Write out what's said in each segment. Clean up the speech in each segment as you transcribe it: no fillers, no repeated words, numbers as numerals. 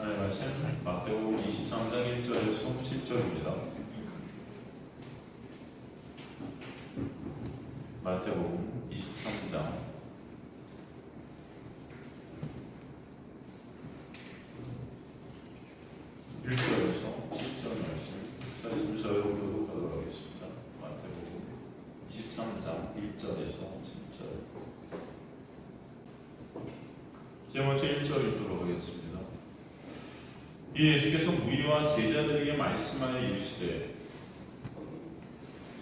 하나님의 말씀 마태복음 23장 1절에서 7절입니다. 마태복음 23장 1절에서 7절 말씀 찾으시면 저 여러분 교독하도록 하겠습니다. 마태복음 23장 1절에서 7절. 제가 먼저 1절 읽도록 하겠습니다. 이 예수께서 무리와 제자들에게 말씀하여 이르시되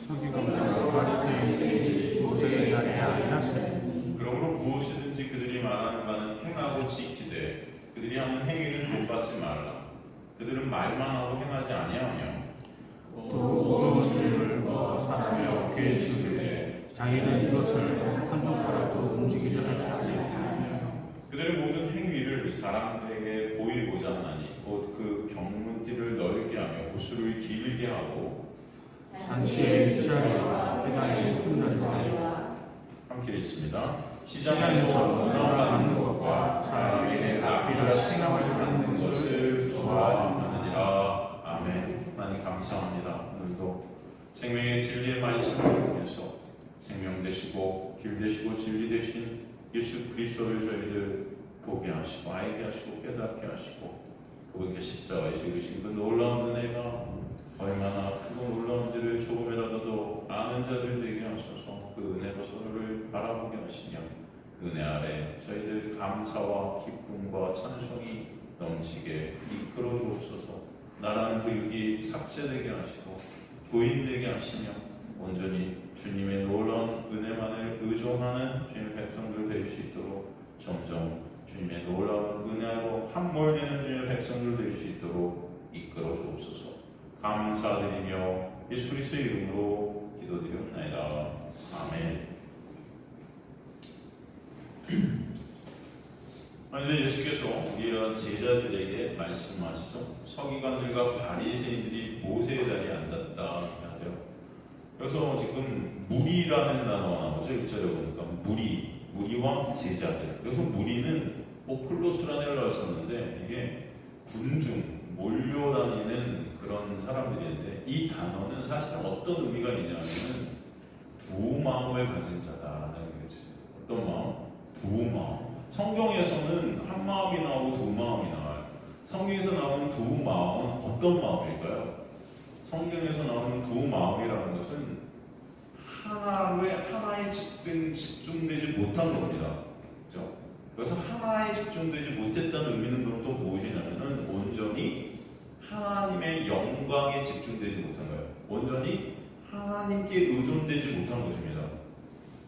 서기관과 바리새인들이 모세의 자리에 앉았으니 그러므로 무엇이든지 그들이 말하는 바는 행하고 지키되 그들이 하는 행위를 본받지 말라. 그들은 말만 하고 행하지 아니하며 또 무거운 짐을 사람의 어깨에 지우되 자기는 이것을 한 손가락으로 움직이지 않으며 그들의 모든 행위를 사람들에게 보이고자 하나니 곧 그 경문띠를 넓게 하며 옷을 길게 하고 잔치의 윗자리와 회당의 큰 자리와 함께 읽습니다. 시장에서 문화를 받는 것과 사람에게 랍비라 칭함을 받는 것을 좋아하느니라. 아멘. 하나님 감사합니다. 오늘도 생명의 진리의 말씀을 통해서 생명 되시고 길 되시고 진리 되신 예수 그리스도를 저희들 보게 하시고 알게 하시고 깨닫게 하시고 그분께 십자가에 지으신 그 놀라운 은혜가 얼마나 크고 놀라운지를 조금이라도 더 아는 자들 되게 하셔서 그 은혜로 서로를 바라보게 하시며 그 은혜 아래 저희들 감사와 기쁨과 찬송이 넘치게 이끌어 주옵소서. 나라는 그 육이 삭제되게 하시고 부인되게 하시며 온전히 주님의 놀라운 은혜만을 의존하는 주님의 백성들 될 수 있도록 점점 주님의 놀라운 은혜로 함몰되는 주님의 백성들 될 수 있도록 이끌어 주옵소서. 감사드리며 예수 그리스도의 이름으로 기도드리옵나이다. 아멘. 이제 예수께서 이런 제자들에게 말씀하시죠. 서기관들과 바리새인들이 모세의 자리에 앉았다 하세요. 여기서 지금 무리라는 단어가 나오죠. 1절에 보니까 무리와 제자들. 여기서 무리는 오클로스라는 썼는데 이게 군중, 몰려다니는 그런 사람들인데 이 단어는 사실은 어떤 의미가 있냐면 두 마음을 가진 자다라는 의미였어요. 어떤 마음? 두 마음. 성경에서는 한 마음이 나오고 두 마음이 나와요. 성경에서 나오는 두 마음은 어떤 마음일까요? 성경에서 나오는 두 마음이라는 것은 하나에 집중되지 못한 겁니다. 그렇죠? 그래서 하나에 집중되지 못했다는 의미는 그럼 또 무엇이냐면은 온전히 하나님의 영광에 집중되지 못한 거예요. 온전히 하나님께 의존되지 못한 것입니다.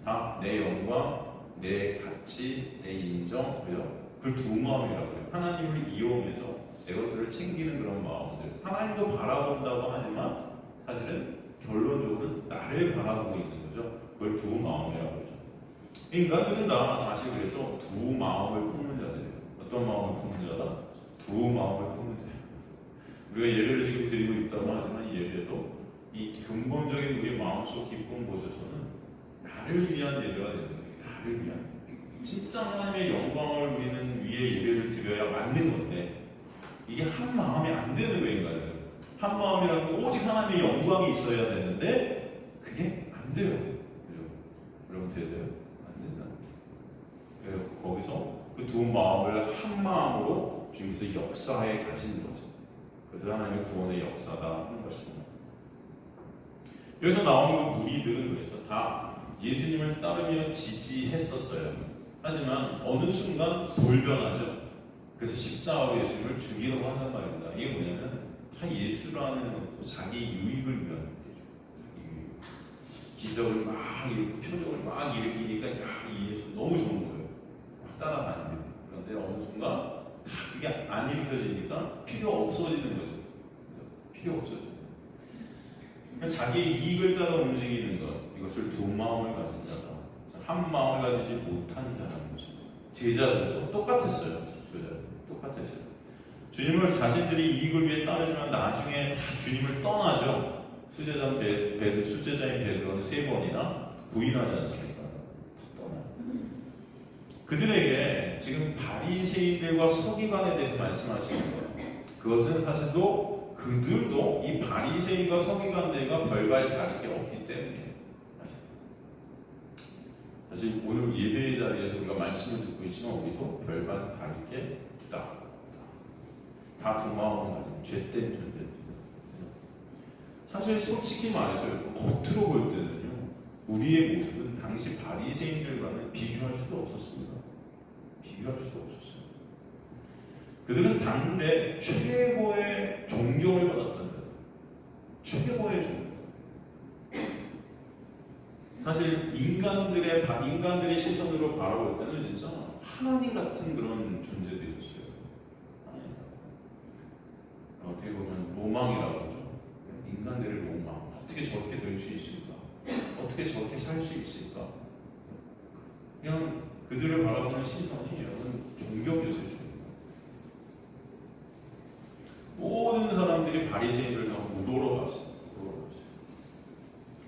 다 내 영광, 내 가치, 내 인정, 그죠? 그 두 마음이라고 해요. 하나님을 이용해서 내 것들을 챙기는 그런 마음들. 하나님도 바라본다고 하지만 사실은 결론적으로 나를 바라보고 있는 거죠. 그걸 두 마음이라고 하죠. 인간들은 다 사실 그래서 두 마음을 품는 자들이에요. 어떤 마음을 품는 자다? 두 마음을 품는 자예요. 우리가 예배를 지금 드리고 있다고 하지만 이 예배도 이 근본적인 우리 마음속 깊은 곳에서는 나를 위한 예배가 되는 거예요. 나를 위한. 진짜 하나님의 영광을 우리는 위에 예배를 드려야 맞는 건데 이게 한 마음이 안 되는 거예요. 인간은. 한 마음이라는 건 오직 하나님의 영광이 있어야 되는데 그게 안 돼요. 그죠? 여러분 되세요? 안 된다. 그래서 거기서 그 두 마음을 한 마음으로 주님께서 역사에 가시는 거죠. 그래서 하나님의 구원의 역사다 하는 것입니다. 여기서 나오는 그 무리들은 그래서 다 예수님을 따르며 지지했었어요. 하지만 어느 순간 돌변하죠. 그래서 십자가로 예수님을 죽이려고 한단 말입니다. 이게 뭐냐면 다 예수라는 자기 유익을 위한 거죠. 자기 유익. 기적을 막 일으키고 표적을 막 일으키니까 이 예수 너무 좋은 거예요. 막 따라다닙니다. 그런데 어느 순간 다 그게 안 일으켜지니까 필요 없어지는 거죠. 필요 없어져요. 그러니까 자기의 이익을 따라 움직이는 것, 이것을 두 마음을 가진 자다. 한 마음을 가지지 못한 자라는 것입니다. 제자들도 똑같았어요. 똑같았어요. 주님을 자신들이 이익을 위해 따르지만 나중에 다 주님을 떠나죠. 수제자인 베드로는 3번이나 부인하지 않습니까? 다 떠나요. 그들에게 지금 바리새인들과 서기관에 대해서 말씀하시는 거예요. 그것은 사실도 그들도 이 바리새인과 서기관들과 별반 다를 게 없기 때문이에요. 사실 오늘 예배의 자리에서 우리가 말씀을 듣고 있지만 우리도 별반 다를 게 없다. 다 두 마음을 가진 죄된 존재들입니다. 사실 솔직히 말해서 겉으로 볼 때는요, 우리의 모습은 당시 바리새인들과는 비교할 수도 없었습니다. 비교할 수도 없었어요. 그들은 당대 최고의 존경을 받았던 자들, 최고의 존경. 사실 인간들의 시선으로 바라볼 때는 진짜 하나님 같은 그런 존재들이었어요. 하나님 같은. 어떻게 보면 로망이라고 하죠. 인간들의 로망. 어떻게 저렇게 될 수 있을까? 어떻게 저렇게 살 수 있을까? 그냥 그들을 바라보는 시선이 여러분 존경이었어요. 존경. 모든 사람들이 바리새인들을 다 우러러 봤어요.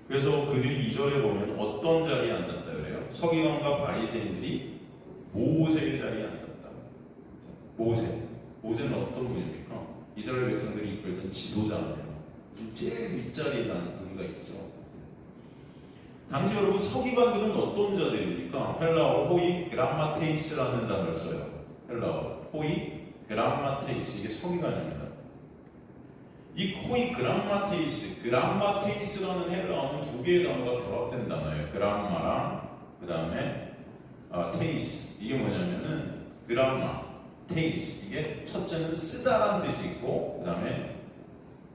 그래서 그들이 2절에 보면 어떤 자리에 앉았다 그래요? 서기관과 바리새인들이 모세의 자리에 앉았다. 모세는 어떤 분입니까? 이스라엘 백성들이 이끌던 지도자예요. 제일 윗자리에 있는 의미가 있죠. 당시 여러분 서기관들은 어떤 자들입니까? 헬라어 호이 그람마테이스라는 단어를 써요. 헬라어 호이 그람마테이스, 이게 서기관입니다. 이 호이 그람마테이스라는 헬라어는 두 개의 단어가 결합된 단어예요. 그람마랑 그 다음에 테이스. 이게 뭐냐면은 그람마, 테이스. 이게 첫째는 쓰다라는 뜻이 있고 그 다음에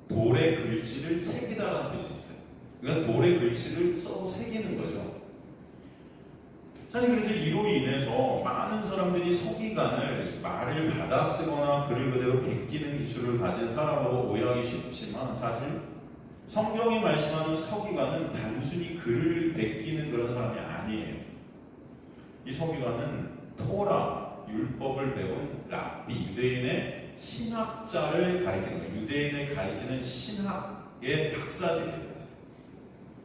돌의 글씨를 새기다라는 뜻이 있어요. 그러니까 돌의 글씨를 써서 새기는 거죠. 사실 그래서 이로 인해서 많은 사람들이 서기관을 말을 받아 쓰거나 글을 그대로 베끼는 기술을 가진 사람으로 오해하기 쉽지만 사실 성경이 말씀하는 서기관은 단순히 글을 베끼는 그런 사람이 아니에요. 이 서기관은 토라, 율법을 배운 랍비, 유대인의 신학자를 가리키는 거예요. 유대인을 가리키는 신학의 박사들이에요.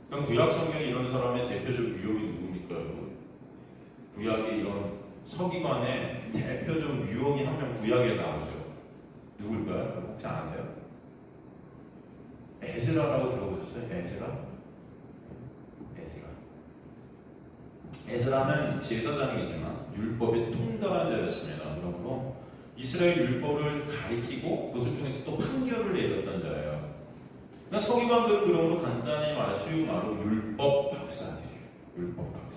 그럼 구약 성경에 이런 사람의 대표적 유형이 누굽니까, 여러분? 구약의 이런 서기관의 대표적 유형이 한 명 구약에 나오죠. 누굴까요? 혹시 아세요? 에스라라고 들어보셨어요? 에스라는 제사장이지만 율법의 통달한 자였습니다. 그러므로 이스라엘 율법을 가리키고 그것을 통해서 또 판결을 내렸던 자예요. 그러니까 서기관들은 그러므로 간단히 쉬운 말로 율법 박사들이에요. 율법 박사.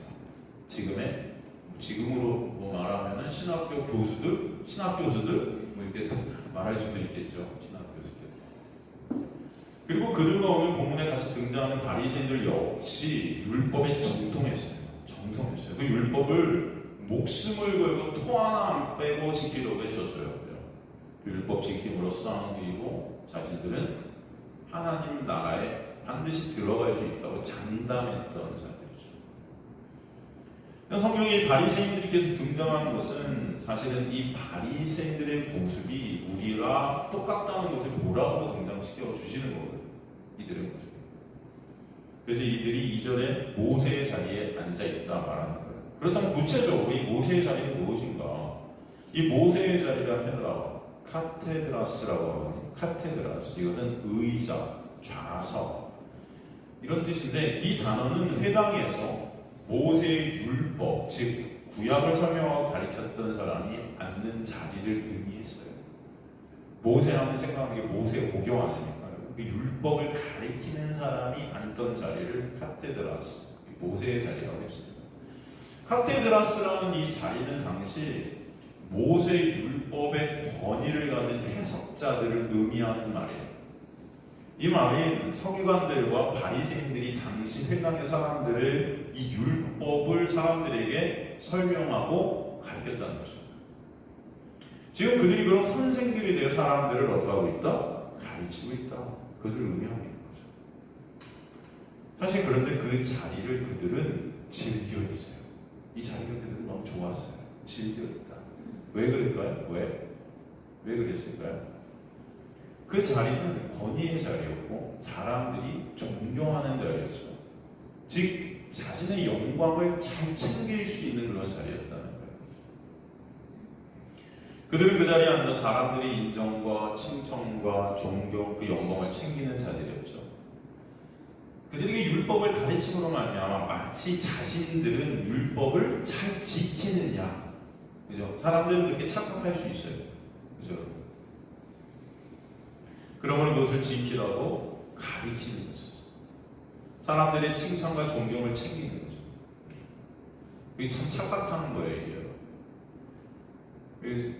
지금으로 말하면은 신학교 교수들 이렇게 말할 수도 있겠죠. 신학 교수들. 그리고 그들과 오늘 본문에 같이 등장하는 바리새인들 역시 율법에 정통했어요. 그 율법을 목숨을 걸고 토 하나 안 빼고 지키려고 했었어요. 율법 지킴으로써 안기고 자신들은 하나님 나라에 반드시 들어갈 수 있다고 장담했던 자들이죠. 성경에 바리새인들이 계속 등장하는 것은 사실은 이 바리새인들의 모습이 우리와 똑같다는 것을 보라고 등장시켜 주시는 거거든요. 이들의 모습. 그래서 이들이 2절에 모세의 자리에 앉아있다 말하는 거예요. 그렇다면 구체적으로 이 모세의 자리는 무엇인가? 이 모세의 자리가 헬라어 카테드라스라고 하거든요. 카테드라스. 이것은 의자, 좌석 이런 뜻인데 이 단어는 회당에서 모세의 율법, 즉 구약을 설명하고 가르쳤던 사람이 앉는 자리를 의미했어요. 모세라면 생각하는 게 모세 오경 아닙니까? 그 율법을 가리키는 사람이 앉던 자리를 카테드라스, 모세의 자리라고 했습니다. 카테드라스라는 이 자리는 당시 모세의 율법의 권위를 가진 해석자들을 의미하는 말이에요. 이 말이 서기관들과 바리새인들이 당시 회당의 사람들을 이 율법을 사람들에게 설명하고 가르쳤다는 것입니다. 지금 그들이 그런 선생들이 되어 사람들을 어떻게 하고 있다? 가르치고 있다. 그것을 의미하고 있는 거죠. 사실 그런데 그 자리를 그들은 즐겨 했어요. 이 자리가 그들은 너무 좋았어요. 즐겨 했다. 왜 그럴까요? 왜 그랬을까요? 그 자리는 권위의 자리였고 사람들이 존경하는 자리였죠. 즉 자신의 영광을 잘 챙길 수 있는 그런 자리였다는 거예요. 그들은 그 자리에 앉아 사람들이 인정과 칭찬과 존경, 그 영광을 챙기는 자들이었죠. 그들에게 율법을 가르침으로 말미암아 마치 자신들은 율법을 잘 지키느냐, 그죠? 사람들은 그렇게 착각할 수 있어요, 그죠? 그러므로 그것을 지키라고 가르치는 거죠. 사람들의 칭찬과 존경을 챙기는 거죠. 이게 참 착각하는 거예요, 이게.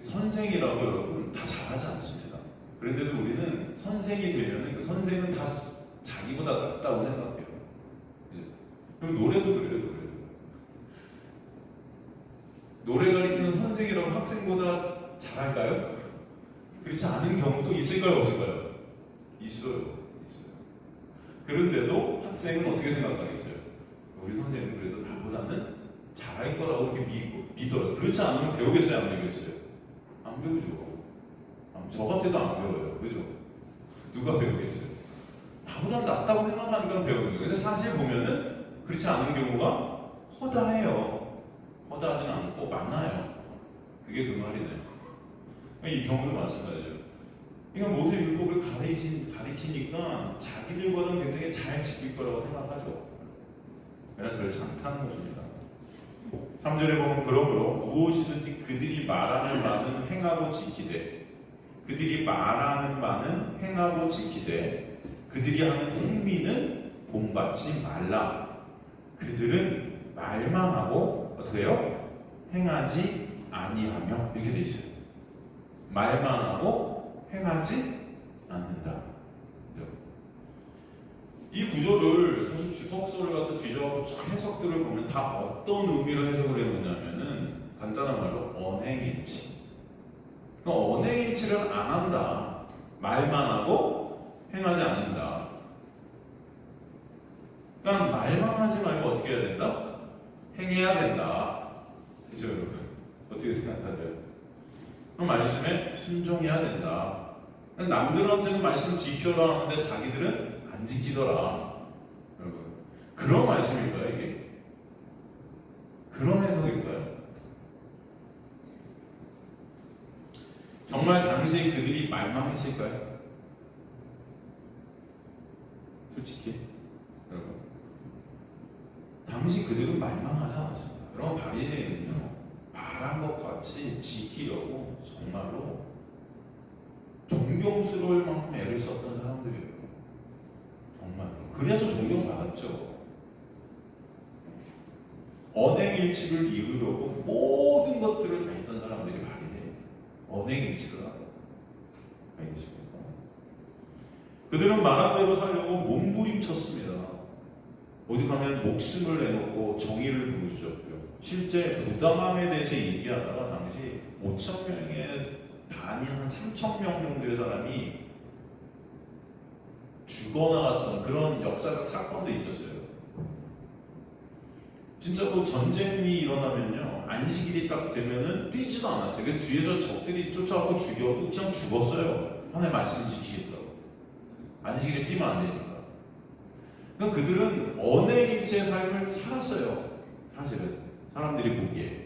선생이라고 여러분 다 잘하지 않습니다. 그런데도 우리는 선생이 되면 그 선생은 다 자기보다 낫다고 생각해요. 그리고 노래도 그래요, 노래 가르치는 선생이라고 학생보다 잘할까요? 그렇지 않은 경우도 있을까요, 없을까요? 있어요. 그런데도 학생은 어떻게 생각하겠어요? 우리 선생님은 그래도 나보다는 잘할 거라고 이렇게 믿어요. 그렇지 않으면 배우겠어요, 안 배우겠어요? 안 배우죠. 저 같아도 안 배워요. 그죠? 누가 배우겠어요? 나보다 낫다고 생각하니까 배우는 거예요. 근데 사실 보면은 그렇지 않은 경우가 허다해요. 허다하진 않고 많아요. 그게 그 말이네요. 이 경우도 마찬가지예요. 그러니까 모세율법을 가리키니까 자기들과는 굉장히 잘 지킬 거라고 생각하죠. 그러나 그렇지 않다는 것입니다. 3절에 보면 그러므로 무엇이든지 그들이 말하는 바는 행하고 지키되, 그들이 말하는 바는 행하고 지키되 그들이 하는 행위는 본받지 말라. 그들은 말만 하고 어떻게 해요? 행하지 아니하며, 이렇게 돼 있어요. 말만 하고 행하지 않는다. 이 구절을 사실 주석서를 갖다 뒤져서 해석들을 보면 다 어떤 의미로 해석을 해놓냐면은 간단한 말로 언행일치. 언행일치를 안 한다. 말만 하고 행하지 않는다. 그러니까 말만 하지 말고 어떻게 해야 된다? 행해야 된다. 그죠, 여러분? 어떻게 생각하세요? 그럼 말씀에 순종해야 된다. 남들한테는 말씀 지켜라 하는데 자기들은 안 지키더라. 여러분, 그런 말씀일까요, 이게? 그런 해석일까요? 정말 당시에 그들이 말만 했을까요? 솔직히 여러분, 당시 그들은 말만 하지 않았습니다. 여러분, 바리새인은요, 말한 것 같이 지키려고 정말로 존경스러울 만큼 애를 썼던 사람들이에요. 정말. 그래서 존경받았죠. 언행일치를 이루려고 모든 것들을 다 했던 사람들이 바리새인. 언행일치를 하고. 알겠습니까? 그들은 말한 대로 살려고 몸부림쳤습니다. 오직하면 목숨을 내놓고 정의를 부르셨고요. 실제 부당함에 대해서 얘기하다가 당시 5,000명의 반이 한 3,000명 정도의 사람이 죽어나갔던 그런 역사적 사건도 있었어요. 진짜 그 전쟁이 일어나면요, 안식일이 딱 되면은 뛰지도 않았어요. 그래서 뒤에서 적들이 쫓아가고 죽여도 그냥 죽었어요. 하나님의 말씀을 지키겠다고. 안식일에 뛰면 안 되니까. 그러니까 그들은 언행일체의 삶을 살았어요. 사실은 사람들이 보기에.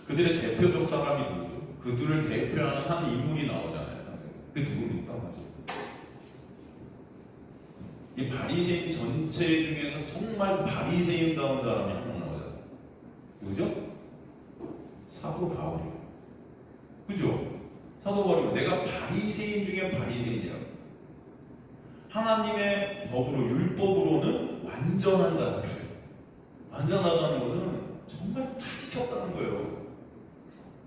그들의 대표적 사람이 누구죠? 그들을 대표하는 한 인물이 나오잖아요. 그 누굽니까? 맞아요. 이 바리새인 전체 중에서 정말 바리새인다운 사람이 한 명 나오잖아요. 누구죠? 사도 바울이에요. 그죠? 사도 바울이 내가 바리새인 중에 바리새인이라고. 하나님의 법으로, 율법으로는 완전한 자다. 완전하다는 것은 정말 다 지켰다는 거예요.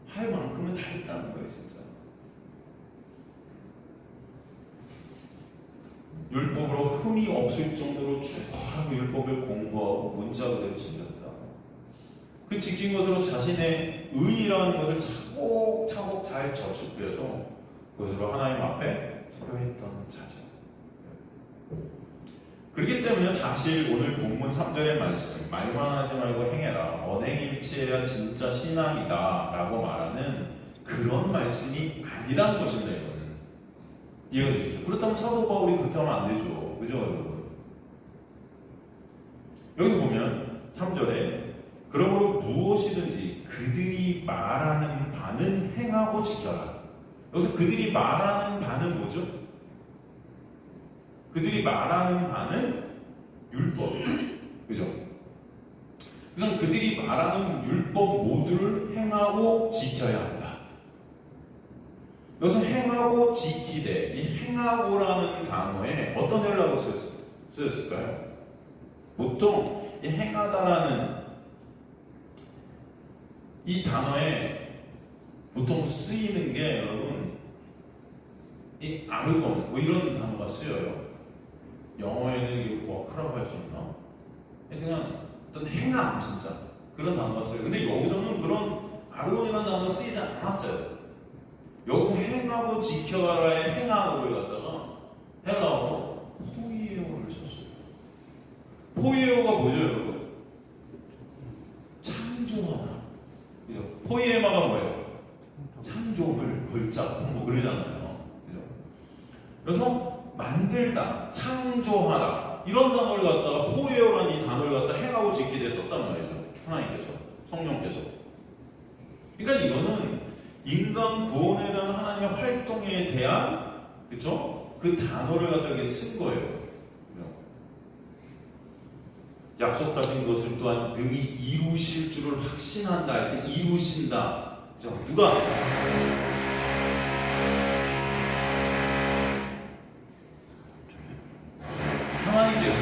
할 만큼은 다 했다는 거예요, 진짜. 율법으로 흠이 없을 정도로 추구하고 율법을 공부하고 문자 그대로 지켰다. 그 지킨 것으로 자신의 의의라는 것을 차곡차곡 잘 저축해서 그것으로 하나님 앞에 서려했던 자죠. 그렇기 때문에 사실 오늘 본문 3절의 말씀, 말만 하지 말고 행해라, 언행일치해야 진짜 신앙이다 라고 말하는 그런 말씀이 아니라는 것입니다. 이거는 이해가 되시죠? 그렇다면 사도 바울이 그렇게 하면 안 되죠. 그죠, 여러분? 여기서 보면 3절에 그러므로 무엇이든지 그들이 말하는 바는 행하고 지켜라. 여기서 그들이 말하는 바는 뭐죠? 그들이 말하는 바는 율법이에요. 그죠? 그러니까 그들이 말하는 율법 모두를 행하고 지켜야 한다. 여기서 행하고 지키되, 이 행하고라는 단어에 어떤 헬라어가 쓰였을까요? 보통 이 행하다라는 이 단어에 보통 쓰이는 게 여러분 이 아르곤 뭐 이런 단어가 쓰여요. 영어에는 워크라고 할 수 있나? 그냥 어떤 행함 진짜 그런 단어가 쓰여요. 근데 여기서는 그런 아르곤이라는 단어가 쓰이지 않았어요. 여기서 행하고 지켜라의 행하고를 갖다가 헬라어로 포이에오를 썼어요. 포이에오가 뭐죠 여러분? 창조하다. 그죠? 포이에마가 뭐예요? 창조물, 걸작, 뭐 그러잖아요. 그죠? 그래서 만들다, 창조하다 이런 단어를 갖다가 포이에오라는 이 단어를 갖다 행하고 지키되 썼단 말이죠. 하나님께서, 성령께서. 그러니까 이거는 인간 구원에 대한 하나님의 활동에 대한 그쵸? 그 단어를 갖다가 이렇게 쓴 거예요. 약속하신 것을 또한 능히 이루실 줄을 확신한다 할 때 이루신다. 그죠? 누가? 하나님께서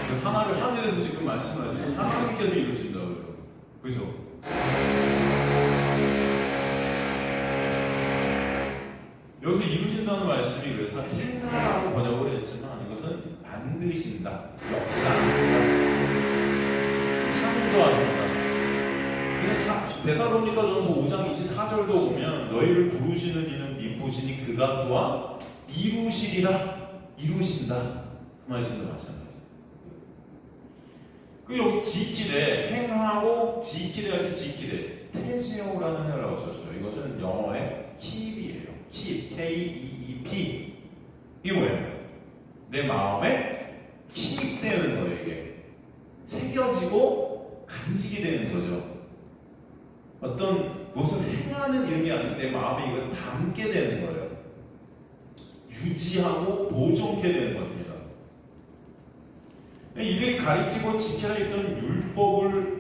그 하나를 하늘에서 지금 말씀하시죠. 하나님께서 이루신다고요. 그죠? 여기서 이루신다는 말씀이 그래서 행하라고 번역을 했지만 이것은 만드신다, 역사하신다, 창조하신다. 그래서 데살로니가전서 5장 24절도 보면 너희를 부르시는 이는 미쁘시니 그가 또한 이루시리라. 이루신다. 그 말씀도 마찬가지입니다. 그 여기 지키되 행하고 지키되 할 때 지키되 테제오라는 헬라어를 썼어요. 이것은 영어의 keep이에요. keep, K-E-E-P. 이게 뭐예요? 내 마음에 keep되는 거예요. 이게 새겨지고 간직이 되는 거죠. 어떤 무엇을 행하는 이런 게 아니고 내 마음에 이걸 담게 되는 거예요. 유지하고 보존케 되는 것입니다. 이들이 가리키고 지켜야 했던 율법을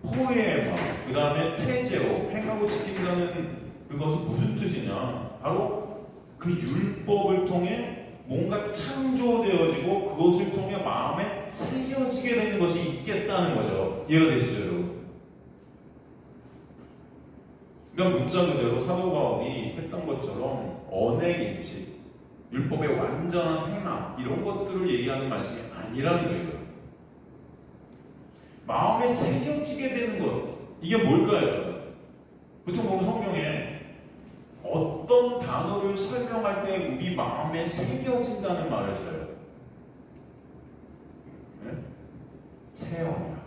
포에마, 그 다음에 테제오, 행하고 지킨다는 그것은 무슨 뜻이냐? 바로 그 율법을 통해 뭔가 창조되어지고 그것을 통해 마음에 새겨지게 되는 것이 있겠다는 거죠. 이해가 되시죠, 여러분? 그러니까 문자 그대로 사도 바울이 했던 것처럼 언행일치, 율법의 완전한 행함 이런 것들을 얘기하는 말씀이 아니라는 거예요. 마음에 새겨지게 되는 것 이게 뭘까요? 보통 보면 성경에 어떤 단어를 설명할 때 우리 마음에 새겨진다는 말을 써요. 네? 새 언약.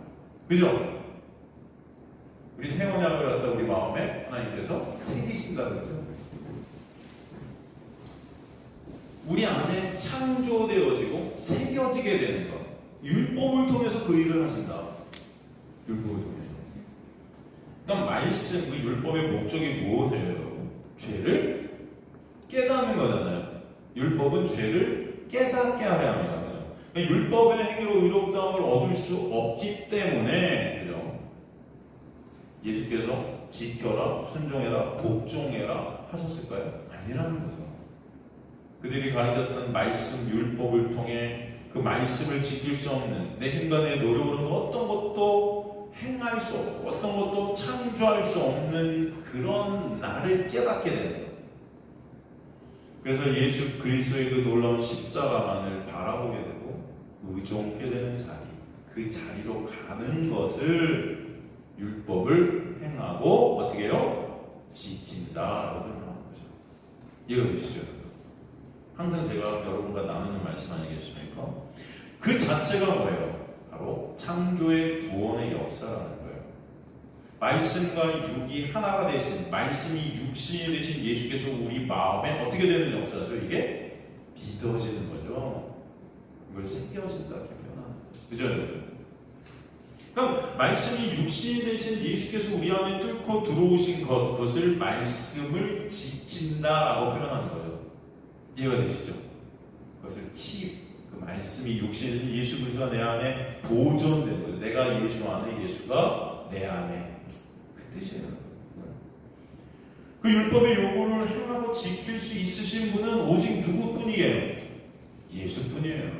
그죠? 우리 새 언약을 갖다 우리 마음에 하나님께서 새기신다는 거죠. 우리 안에 창조되어지고 새겨지게 되는 것. 율법을 통해서 그 일을 하신다. 율법을 통해서. 그러니까 말씀, 그 율법의 목적이 무엇이에요? 죄를 깨닫는 거잖아요. 율법은 죄를 깨닫게 하려 합니다. 그죠? 그러니까 율법의 행위로 의롭다함을 얻을 수 없기 때문에 그죠? 예수께서 지켜라, 순종해라, 복종해라 하셨을까요? 아니라는 거죠. 그들이 가르쳤던 말씀, 율법을 통해 그 말씀을 지킬 수 없는 내 힘과 내 노력으로는 어떤 것도 행할 수 없고 어떤 것도 창조할 수 없는 그런 나를 깨닫게 되는 거예요. 그래서 예수 그리스도의 그 놀라운 십자가만을 바라보게 되고 의존케 되는 자리, 그 자리로 가는 것을 율법을 행하고 어떻게 해요? 지킨다라고 설명하는 거죠. 이해가 되시죠? 항상 제가 여러분과 나누는 말씀 아니겠습니까? 그 자체가 뭐예요? 바로 창조의 구원의 역사라는 거예요. 말씀과 육이 하나가 되신, 말씀이 육신이 되신 예수께서 우리 마음에 어떻게 되는 역사죠? 이게 믿어지는 거죠. 이걸 새겨진다 이렇게 표현하는 거죠. 그죠? 그러니까 말씀이 육신이 되신 예수께서 우리 안에 뚫고 들어오신 그것을 말씀을 지킨다라고 표현하는 거예요. 이해가 되시죠? 그것을 그 말씀이 육신이 되신 예수 그리스도가 내 안에 보존되는 거예요. 내가 예수 안에, 예수가 내 안에. 그 뜻이에요. 그 율법의 요구를 행하고 지킬 수 있으신 분은 오직 누구뿐이에요? 예수뿐이에요.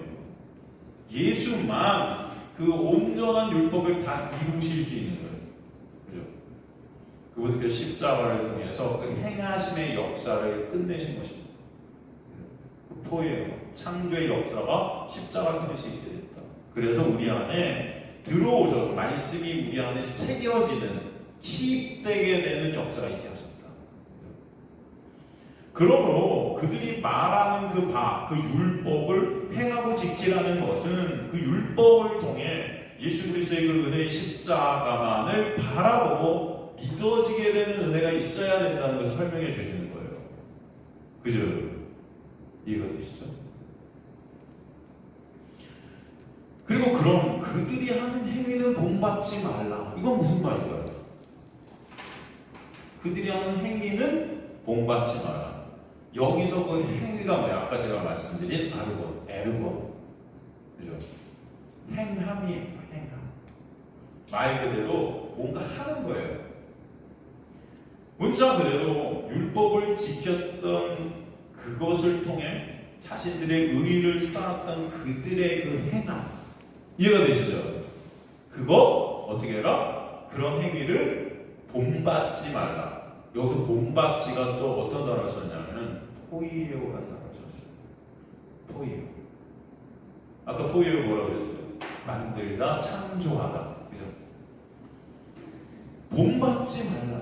예수만 그 온전한 율법을 다 이루실 수 있는 거예요. 그죠? 그분께서 십자가를 통해서 그 행하심의 역사를 끝내신 것입니다. 그 포예요. 창조의 역사가 십자가를 통해서 있게 됐다. 그래서 우리 안에 들어오셔서 말씀이 우리 안에 새겨지는, 기입되게 되는 역사가 있게 하셨다. 그러므로 그들이 말하는 그 율법을 행하고 지키라는 것은 그 율법을 통해 예수 그리스도의 그 은혜의 십자가만을 바라보고 믿어지게 되는 은혜가 있어야 된다는 것을 설명해 주시는 거예요. 그죠? 이해가 되시죠? 그리고 그럼 그들이 하는 행위는 본받지 말라. 이건 무슨 말일까요? 그들이 하는 행위는 본받지 마라. 여기서 그 행위가 뭐야? 아까 제가 말씀드린 아르곤, 에르곤, 그죠? 행함이에요. 행함. 말 그대로 뭔가 하는 거예요. 문자 그대로 율법을 지켰던 그것을 통해 자신들의 의의를 쌓았던 그들의 그 행함. 이해가 되시죠? 그거 어떻게 해라? 그런 행위를 본받지 말라. 여기서 본받지가 또 어떤 단어를 썼냐면 포이에오라는 단어를 썼어요. 포이에오. 아까 포이에오 뭐라고 그랬어요? 만들다, 창조하다. 그죠? 본받지 말라.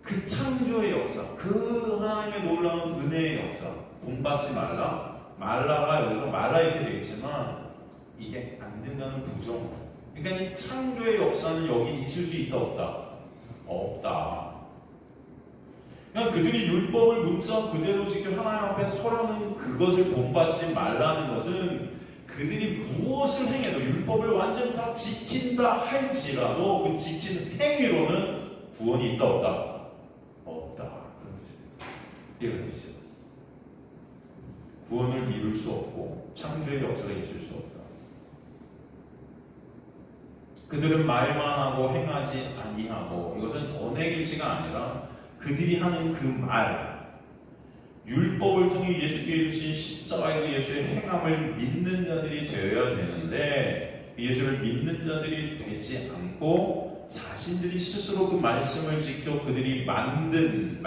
그 창조의 역사, 그 하나님의 놀라운 은혜의 역사 본받지 말라. 말라가 여기서 말라 이렇게 되겠지만 이게 안 된다는 부정. 그러니까 이 창조의 역사는 여기 있을 수 있다 없다? 없다. 그냥 그들이 율법을 문자 그대로 지켜 하나님 앞에 서려는 그것을 본받지 말라는 것은 그들이 무엇을 행해도 율법을 완전히 다 지킨다 할지라도 그 지킨 행위로는 구원이 있다 없다? 없다. 그런 뜻이에요. 이해가 되시죠? 구원을 이룰 수 없고 창조의 역사가 있을 수 없다. 그들은 말만 하고 행하지 아니하고, 이것은 언행일치가 아니라 그들이 하는 그 말, 율법을 통해 예수께 주신 십자가의 그 예수의 행함을 믿는 자들이 되어야 되는데, 예수를 믿는 자들이 되지 않고 자신들이 스스로 그 말씀을 지켜 그들이 만들어낸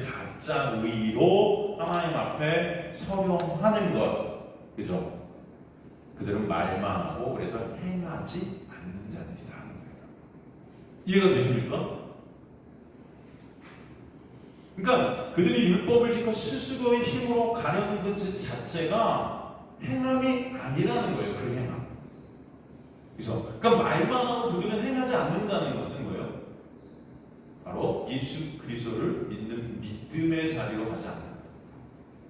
그 가짜 의로 하나님 앞에 서명하는 것, 그죠? 그들은 말만 하고 그래서 행하지 않는 자들이다 하는 거예요. 이해가 되십니까? 그러니까 그들이 율법을 지켜 스스로의 힘으로 가려는 그 자체가 행함이 아니라는 거예요. 그 행함. 그래서 그러니까 말만 하고 그들은 행하지 않는다는 것은 뭐예요? 바로 예수 그리스도를 믿는 믿음의 자리로 가지 않는 거예요.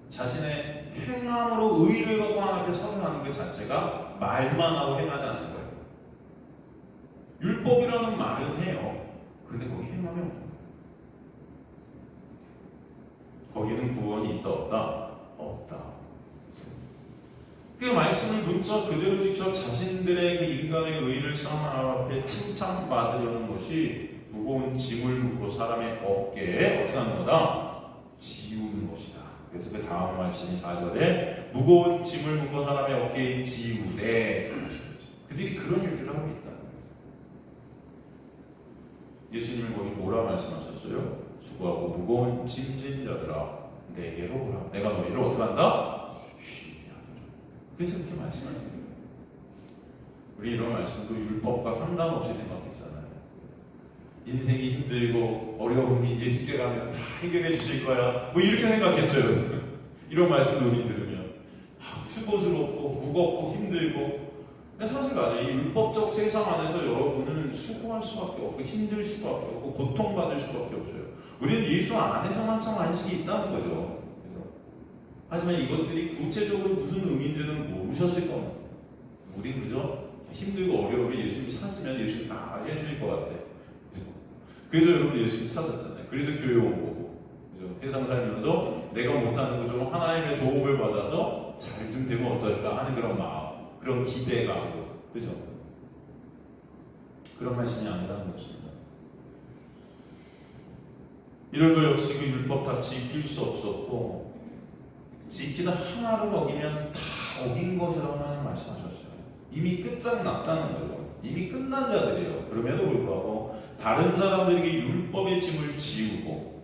자신의 행함으로 의를 갖고 하나님 앞에 서명하는 그 자체가 말만 하고 행하지 않는 거예요. 율법이라는 말은 해요. 근데 거기 행함이 없는 거예요. 거기는 구원이 있다 없다? 없다. 그 말씀을 문자 그대로 지켜 자신들의 그 인간의 의의를 하나님 앞에 칭찬받으려는 것이 무거운 짐을 묻고 사람의 어깨에 어떻게 하는 거다? 지우는 것이다. 그래서 그 다음 말씀이 4절에 무거운 짐을 묻고 사람의 어깨에 지우되, 그들이 그런 일들을 하고 있다는 거예요. 예수님은 거기 뭐라 말씀하셨어요? 수고하고 무거운 짐진 자들아 내게로 오라. 내가 너희를 어떻게 한다? 쉬게 하리라. 그래서 그렇게 말씀하시는 거예요. 우리 이런 말씀도 율법과 상관없이 생각했잖아요. 인생이 힘들고 어려움이 예수께 가면 다 해결해 주실 거야, 뭐 이렇게 생각했죠. 이런 말씀을 우리 들으면 수고스럽고 무겁고 힘들고. 근데 사실 맞아요. 이 율법적 세상 안에서 여러분은 수고할 수밖에 없고 힘들 수밖에 없고 고통받을 수밖에 없어요. 우리는 예수 안에서만 참 안식이 있다는 거죠. 그래서 하지만 이것들이 구체적으로 무슨 의미인지는 모르셨을 겁니다. 우린 그저 힘들고 어려우면 예수님 찾으면 예수님 다 해줄 것 같아. 그래서 여러분 예수님 찾았잖아요. 그래서 교회 온 거고, 그죠? 세상 살면서 내가 못하는 거 좀 하나님의 도움을 받아서 잘 좀 되면 어떨까 하는 그런 마음, 그런 기대가, 그죠? 그런 말씀이 아니라는 것입니다. 이들도 역시 그 율법 다 지킬 수 없었고, 지키다 하나를 어기면 다 어긴 것이라고 하나님 말씀하셨어요. 이미 끝장났다는 거죠. 이미 끝난 자들이에요. 그럼에도 불구하고 다른 사람들에게 율법의 짐을 지우고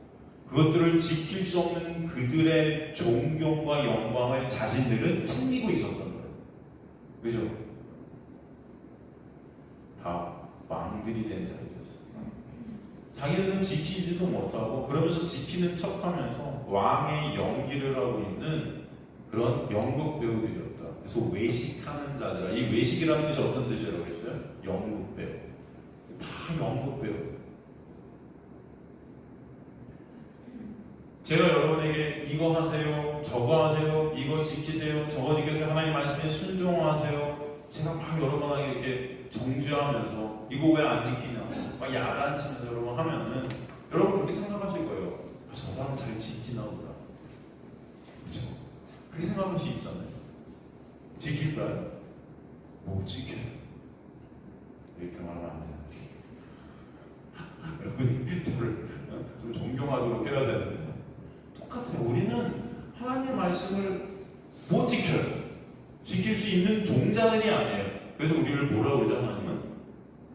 그것들을 지킬 수 없는 그들의 존경과 영광을 자신들은 챙기고 있었던 거예요. 그죠? 다 왕들이 된 자들이었어요. 자기들은 지키지도 못하고 그러면서 지키는 척하면서 왕의 연기를 하고 있는 그런 연극 배우들이었다. 그래서 외식하는 자들아. 이 외식이라는 뜻이 어떤 뜻이라고 했어요? 연극 배우. 다 연극 배우. 제가 여러분에게 이거 하세요, 저거 하세요, 이거 지키세요, 저거 지키세요, 하나님 말씀에 순종하세요. 제가 막 여러 번 이렇게 정죄하면서 이거 왜 안 지키냐, 막 야단치면서 여러 번 하면은 여러분 그렇게 생각하실 거예요. 저 사람 잘 지키나 보다. 그렇죠? 그렇게 생각할 수 있잖아요. 지킬까요? 못 지켜요. 이렇게 말하면 안 되는데. 여러분이 저를 좀 존경하도록 해야 되는데. 똑같아요. 우리는 하나님의 말씀을 못 지켜요. 지킬 수 있는 종자들이 아니에요. 그래서 우리를 뭐라고 그러죠? 하나님은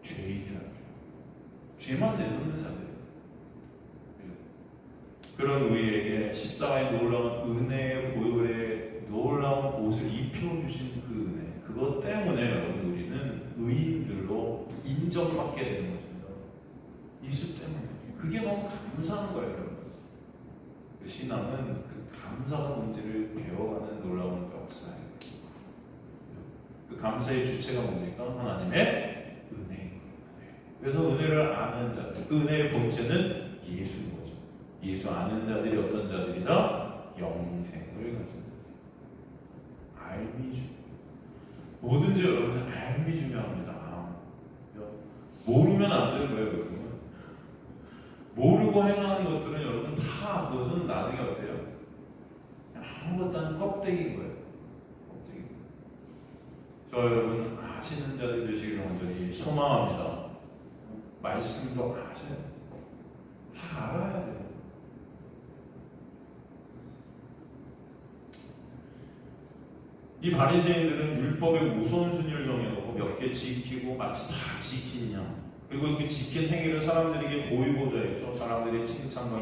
죄인이라고 해요. 죄만 내놓는 자들이에요. 그런 우리에게 십자가의 놀라운 은혜의 보혈의 놀라운 옷을 입혀주신 그 은혜, 그것 때문에 여러분 우리는 의인들로 인정받게 되는 것입니다. 예수 때문에. 그게 너무 감사한 거예요, 여러분. 신앙은 그 감사가 뭔지를 배워가는 놀라운 역사예요. 그 감사의 주체가 뭡니까? 하나님의 은혜인 거예요. 그래서 은혜를 아는 자들, 그 은혜의 본체는 예수인 거죠. 예수 아는 자들이 어떤 자들이다? 영생을 가진 자들. 알미 중요해요. 뭐든지 여러분 알미 중요합니다. 모르면 안 되는 거예요, 여러분. 모르고 행하는 것들은 여러분 다 그것은 나중에 어때요? 아무것도 아닌 껍데기인 거예요. 껍데기. 저 여러분 아시는 자들 되시기를 완전히 소망합니다. 말씀도 아셔야 돼요. 다 알아야 돼요. 이 바리새인들은 율법의 우선순위를 정해놓고 몇 개 지키고 마치 다 지키냐, 그리고 그 지킨 행위를 사람들에게 보이고자 해서 사람들의 칭찬과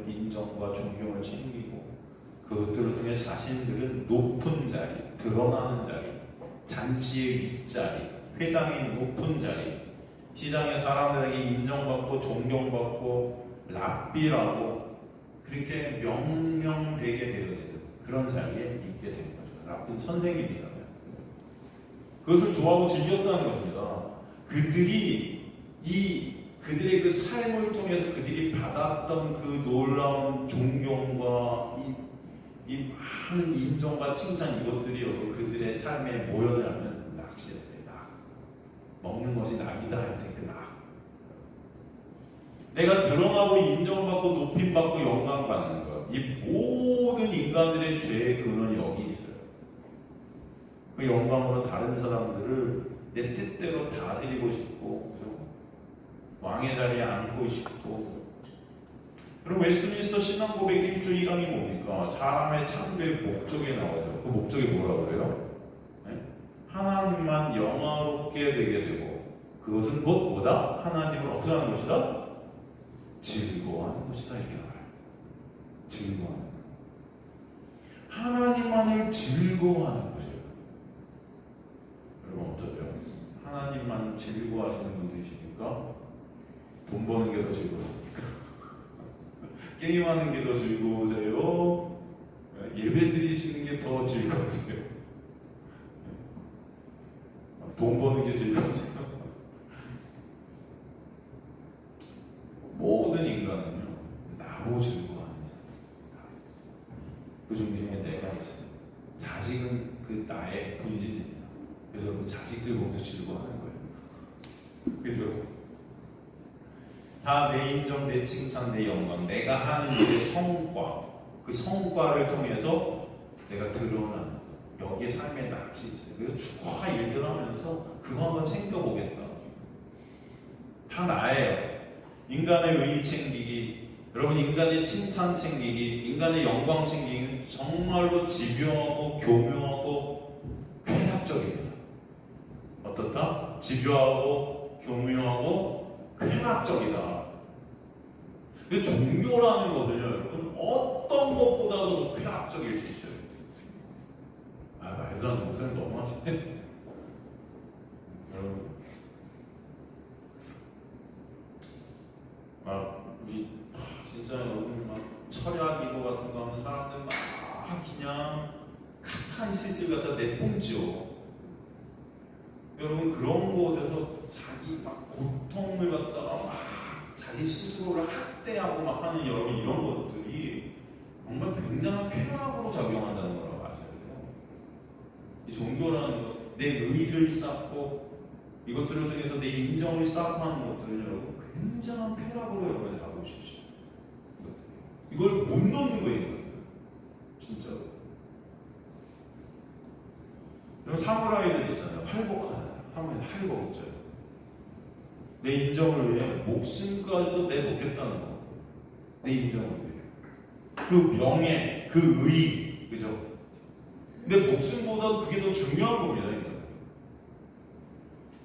인정과 존경을 챙기고 그것들을 통해 자신들은 높은 자리, 드러나는 자리, 잔치의 윗자리, 회당의 높은 자리, 시장에 사람들에게 인정받고 존경받고 랍비라고 그렇게 명명되게 되어지는 그런 자리에 있게 된 거죠. 랍비는 선생님이잖아요. 그것을 좋아하고 즐겼다는 겁니다. 그들의 그 삶을 통해서 그들이 받았던 그 놀라운 존경과 이 많은 인정과 칭찬, 이것들이 그들의 삶에 모여나면 낙지였어요. 낙. 먹는 것이 낙이다 할 때 그 낙. 내가 드러나고 인정받고 높임받고 영광받는 것. 이 모든 인간들의 죄의 근원이 여기 있어요. 그 영광으로 다른 사람들을 내 뜻대로 다스리고 싶고, 왕의 자리에 앉고 싶고. 그럼 웨스트민스터 신앙고백 1조 1항이 뭡니까? 사람의 창조의 목적에 나오죠. 그 목적이 뭐라고 그래요? 네? 하나님만 영화롭게 되게 되고, 그것은 곧 뭐다? 하나님을 어떻게 하는 것이다? 즐거워하는 것이다. 이렇게 말해요. 즐거워하는 것. 하나님만을 즐거워하는 것이에요. 여러분 어떠세요? 하나님만 즐거워하시는 분들이십니까? 돈 버는 게 더 즐거우십니까? 게임하는 게 더 즐거우세요? 예배 드리시는 게 더 즐거우세요? 돈 버는 게 즐거우세요? 모든 인간은요, 나로 즐거워하는 자들. 그 중심에 내가 있어요. 자식은 그 나의 분신입니다. 그래서 여러분 자식들 보면서 즐거워하는 거예요. 그죠? 다 내 인정, 내 칭찬, 내 영광, 내가 하는 일의 성과, 그 성과를 통해서 내가 드러나는 거. 여기에 삶의 낯이 있어요. 그래서 축하 일들 하면서 그거 한번 챙겨보겠다. 다 나예요. 인간의 의의 챙기기, 여러분 인간의 칭찬 챙기기, 인간의 영광 챙기기는 정말로 집요하고 교묘하고 쾌락적입니다. 어떻다? 집요하고 교묘하고 쾌락적이다. 그 종교라는 것은요, 여러분 어떤 것보다도 더 쾌락적일 수 있어요. 말도 안 되는 목소리 너무 하시네. 여러분 우리 진짜 여러분 철야 기도 같은 거 하면 사람들 그냥 카타르시스를 갖다 내뿜죠. 여러분 그런 곳에서 자기 고통을 갖다가 자기 스스로를 학대하고 하는 여러분 이런 것들이 정말 굉장한 쾌락으로 작용한다는 거라고 아셔야 돼요. 이 종교라는 것, 내 의의를 쌓고 이것들을 통해서 내 인정을 쌓고 하는 것들은 여러분 굉장한 쾌락으로 여러분이 하고 싶죠. 이걸 못 넣는 거예요. 진짜로. 여러분 사무라이들 있잖아요. 활복하는 활복 있잖아요. 내 인정을 위해 목숨까지도 내놓겠다는 거. 내 인정을 위해. 그 명예, 그 의의, 그죠? 근데 목숨보다 그게 더 중요한 겁니다. 이거.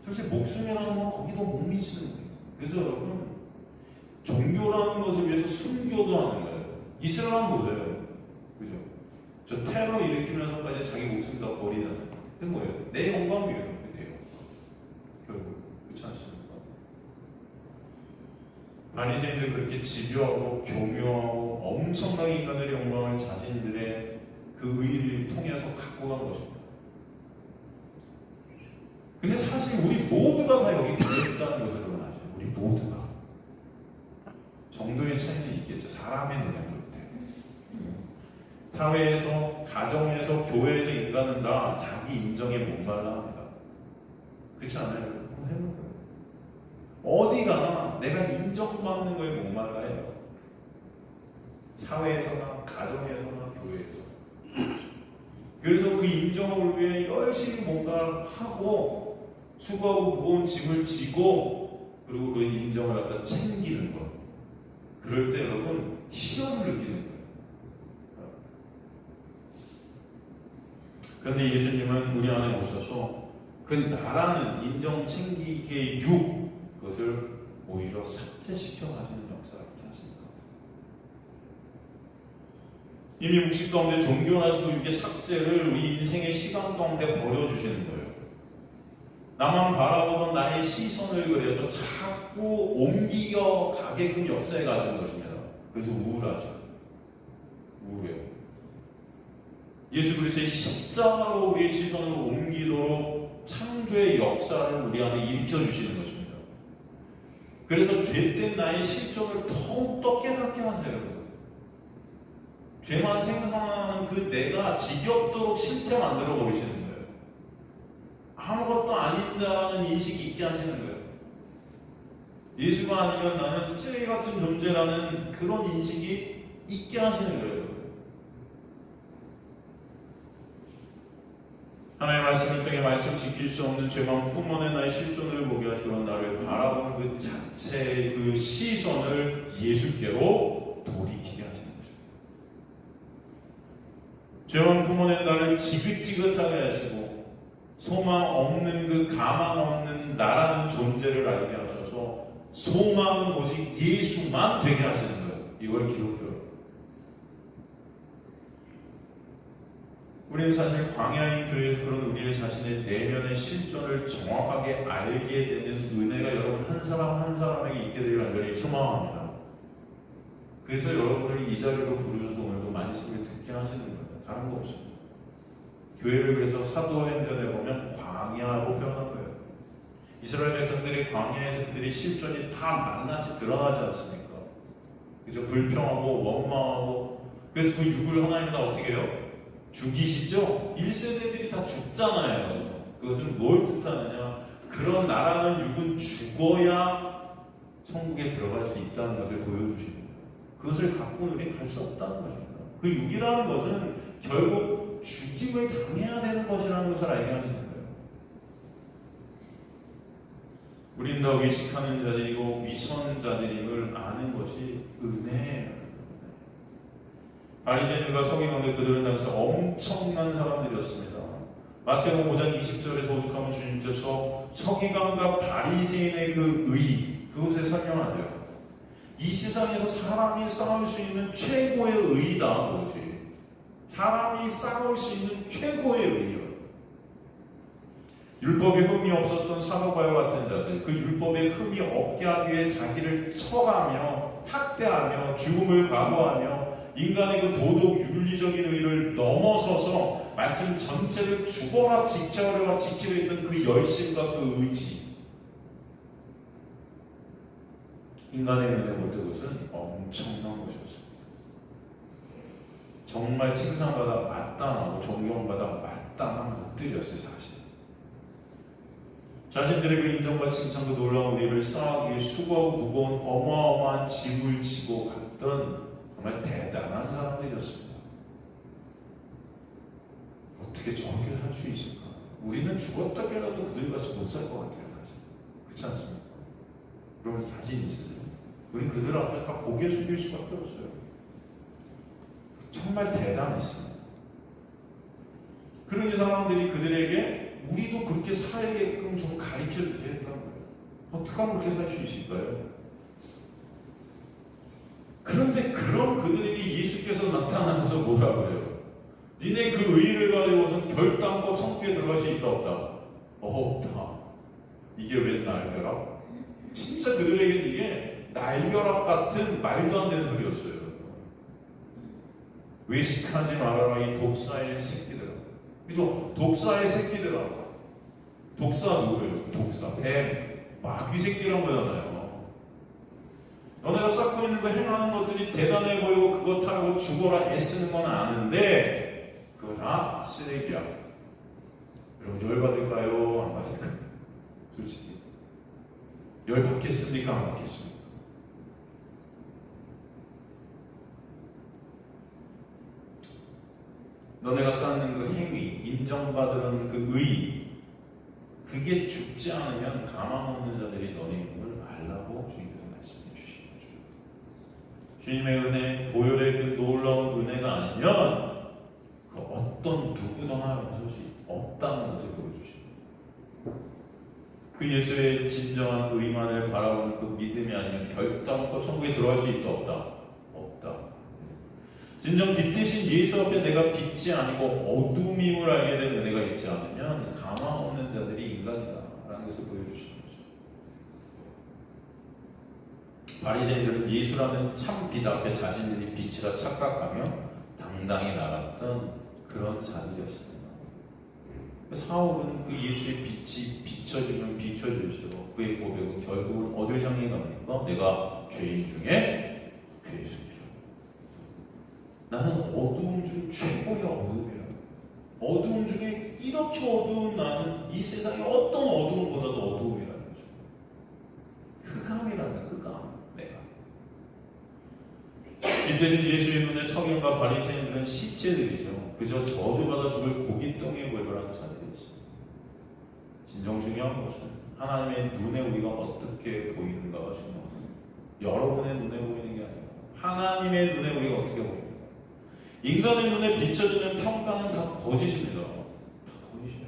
사실 목숨이라는 건 거기도 못 미치는 거예요. 그래서 여러분 종교라는 것을 위해서 순교도 하는 거예요. 이슬람 보세요. 그죠? 저 테러 일으키면서까지 자기 목숨 다 버리잖아요. 그 뭐예요? 내 영광 위해서 돼요. 결국 그렇지 않습니까? 바리새인들 그렇게 집요하고 교묘하고 엄청나게 인간들의 영광을 자신들의 그 의의를 통해서 갖고 간 것입니다. 근데 사실 우리 모두가 다 여기 들어있다는 것을 여러분 아시죠? 우리 모두가 정도의 차이는 있겠죠. 사람의 눈에 볼 때. 사회에서, 가정에서, 교회에서 인간은 다 자기 인정에 목말라 합니다. 그렇지 않아요? 한번 해보는 거예요. 어디 가나 내가 인정받는 거에 목말라 해요. 사회에서나 가정에서나 교회에서. 그래서 그 인정을 위해 열심히 뭔가 하고 수고하고 무거운 짐을 지고 그리고 그 인정을 갖다 챙기는 것. 그럴 때 여러분 희열을 느끼는 거예요. 그런데 예수님은 우리 안에 오셔서 그 나라는 인정 챙기기의 육 그것을 오히려 삭제시켜 가시는 역사를 하십니다. 이미 묵식 가운데 종교하시고 육의 삭제를 우리 인생의 시간 가운데 버려주시는 거예요. 나만 바라보던 나의 시선을 그래서 자꾸 옮겨 가게끔 역사에 가진 것입니다. 그래서 우울하죠. 우울해요. 예수 그리스도의 십자가로 우리의 시선을 옮기도록 창조의 역사를 우리 안에 일으켜 주시는 것입니다. 그래서 죄된 나의 실존을 더욱더 깨닫게 하세요. 죄만 생산하는 그 내가 지겹도록 싫게 만들어 버리시는 거예요. 아무것도 아닌 자라는 인식이 있게 하시는 거예요. 예수가 아니면 나는 쓰레기 같은 존재라는 그런 인식이 있게 하시는 거예요. 하나님의 말씀을 통해 말씀 지킬 수 없는 죄만 뿐만의 나의 실존을 보게 하시고 나를 바라보는 그 자체의 그 시선을 예수께로 돌이키게 하시는 것입니다. 죄만 품어낸 나를 지긋지긋하게 하시고 소망 없는 그 가망 없는 나라는 존재를 알게 하셔서 소망은 오직 예수만 되게 하시는 거예요. 이걸 기록해요. 우리는 사실 광야인 교회에서 그런 우리의 자신의 내면의 실존을 정확하게 알게 되는 은혜가 여러분 한 사람 한 사람에게 있게 되기를 간절히 소망합니다. 그래서 여러분을 이 자리로 부르셔서 오늘도 말씀을 듣게 하시는 거예요. 다른 거 없습니다. 교회를 그래서 사도행전에 보면 광야로 표현한 거예요. 이스라엘 백성들이 광야에서 그들의 실존이 다 낱낱이 드러나지 않습니까? 그죠? 불평하고 원망하고 그래서 그 육을 하나님 다 어떻게 해요? 죽이시죠? 1세대들이 다 죽잖아요. 그것은 뭘 뜻하느냐? 그런 나라는 육은 죽어야 천국에 들어갈 수 있다는 것을 보여주시는 거예요. 그것을 갖고는 우리는 갈 수 없다는 것입니다. 그 육이라는 것은 결국 죽임을 당해야 되는 것이라는 것을 알게 하시는 거예요. 우린 다 외식하는 자들이고 위선자들임을 아는 것이 은혜예요. 바리새인들과 서기관들 그들은 당시 엄청난 사람들이었습니다. 마태복음 5장 20절에서 오죽하면 주님께서 서기관과 바리새인의 그 의, 그것을 설명하죠. 이 세상에서 사람이 쌓을 수 있는 최고의 의다, 그것이. 사람이 쌓을 수 있는 최고의 의요. 율법에 흠이 없었던 사도바와 같은 자들, 그 율법에 흠이 없게 하기 위해 자기를 쳐가며 학대하며 죽음을 각오하며 인간의 그 도덕 윤리적인 의를 넘어서서 말씀 전체를 죽어라 지켜라 지키려 했던 그 열심과 그 의지, 인간의 눈에 볼 때 그것은 엄청난 것이었습니다. 정말 칭찬받아 마땅하고 존경받아 마땅한 것들이었어요. 사실 자신들의 그 인정과 칭찬, 그 놀라운 의를 쌓기 위해 수고하고 무거운 어마어마한 짐을 지고 갔던 정말 대단한 사람들이었습니다. 어떻게 저렇게 살 수 있을까? 우리는 죽었다 깨어나도 그들같이 못 살 것 같아요. 사실 그렇지 않습니까? 그러면 자신 있으세요? 우리 그들 앞에 다 고개 숙일 수밖에 없어요. 정말 대단했습니다. 그런 이 사람들이 그들에게 우리도 그렇게 살게끔 좀 가르쳐 주셔야 했다는 거예요. 어떻게 하면 그렇게 살 수 있을까요? 그런데 그런 그들에게 예수께서 나타나면서 뭐라고 해요? 니네 그 의를 가지고선 결단코 천국에 들어갈 수 있다 없다? 없다. 이게 웬 날벼락? 진짜 그들에게 이게 날벼락 같은 말도 안 되는 소리였어요. 외식하지 말아라 이 독사의 새끼들아. 그죠? 독사의 새끼들아. 독사 누구예요? 독사 뱀, 마귀 새끼란 거잖아요. 너네가 쌓고 있는 거 행하는 것들이 대단해 보이고 그것 하라고 죽어라 애쓰는 건 아는데 그거 다 쓰레기야. 여러분 열 받을까요? 안 받을까요? 솔직히 열 받겠습니까? 안 받겠습니까? 너네가 쌓는 그 행위, 인정받으는 그 의, 그게 죽지 않으면 가망 없는 자들이 너네 힘을 알라고 주님께서 말씀해 주신 거죠. 주님의 은혜, 보혈의 그 놀라운 은혜가 아니면 그 어떤 누구도 하나님을 수 없다는 것을 보여주신 거죠. 그 예수의 진정한 의만을 바라보는 그 믿음이 아니면 결단코 천국에 들어갈 수 있다 없다? 없다. 진정 빛 대신 예수 앞에 내가 빛이 아니고 어둠임을 알게 된 은혜가 있지 않으면 가망 없는 자들이 인간이다 라는 것을 보여주시는 거죠. 바리새인들은 예수라는 참 빛 앞에 자신들이 빛이라 착각하며 당당히 나갔던 그런 자들이었습니다. 사울은 그 예수의 빛이 비춰지면 비춰질수록 그의 고백은 결국은 어딜 향해 갑니까? 내가 죄인 중에 괴수이라. 나는 어두움 중 최고의 어둠이라. 어두움 중에 이렇게 어두운 나는 이 세상의 어떤 어두움보다도 어두움이라는 거죠. 흑암이라는 흑암, 내가. 이때는 예수의 눈에 서기관과 바리새인들은 시체들이죠. 그저 저주받아 죽을 고깃덩이에 걸걸한 자들이었습니다. 진정 중요한 것은 하나님의 눈에 우리가 어떻게 보이는가가 중요합니다. 여러분의 눈에 보이는 게 아니라 하나님의 눈에 우리가 어떻게 보이는가. 인간의 눈에 비춰지는 평가는 다 거짓입니다. 다 거짓이에요.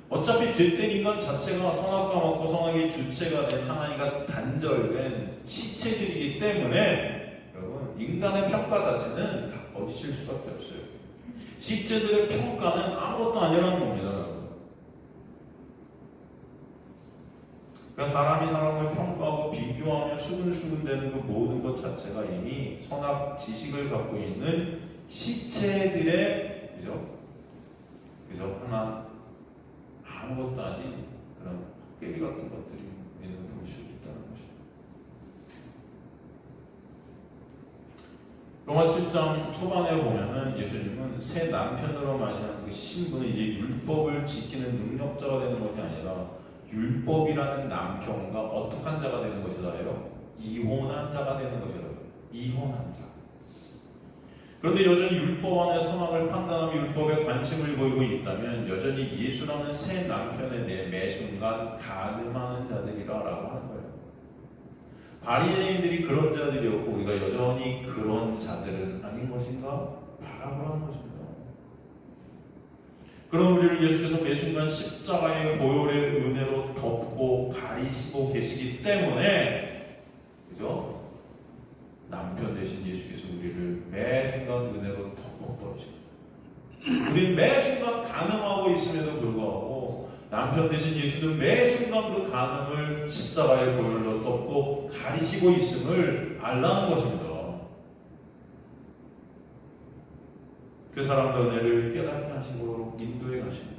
어차피 죄된 인간 자체가 선악과 먹고 선악의 주체가 된 하나님과 단절된 시체들이기 때문에 여러분 인간의 평가 자체는 다 거짓일 수밖에 없어요. 시체들의 평가는 아무것도 아니라는 겁니다. 그러니까 사람이 사람을 평가하고 비교하며 수근수근대는 그 모든 것 자체가 이미 선악 지식을 갖고 있는 시체들의 그죠? 하나 아무것도 아닌 그런 헛개비 같은 것들이 우리는 볼 수 있다는 것입니다. 로마 7장 초반에 보면은 예수님은 새 남편으로 맞이하는 그 신부는 이제 율법을 지키는 능력자가 되는 것이 아니라 율법이라는 남편과 어떻게 한 자가 되는 것이다요? 이혼한 자가 되는 것이다. 이혼한 자. 그런데 여전히 율법 안에 선악을 판단하며 율법에 관심을 보이고 있다면 여전히 예수라는 새 남편에 대해 매 순간 가늠하는 자들이라고 하는 거예요. 바리새인들이 그런 자들이었고 우리가 여전히 그런 자들은 아닌 것인가? 바라보라는 것입니다. 그런 우리를 예수께서 매 순간 십자가의 보혈의 은혜로 덮고 가리시고 계시기 때문에, 그죠? 남편 대신 예수께서 우리를 매 순간 은혜로 덮어버리십니다. 우리는 매 순간 간음하고 있음에도 불구하고 남편 대신 예수는 매 순간 그 간음을 십자가의 보혈로 덮고 가리시고 있음을 알라는 것입니다. 그 사람과 은혜를 깨닫게 하시고 인도해 가십니다.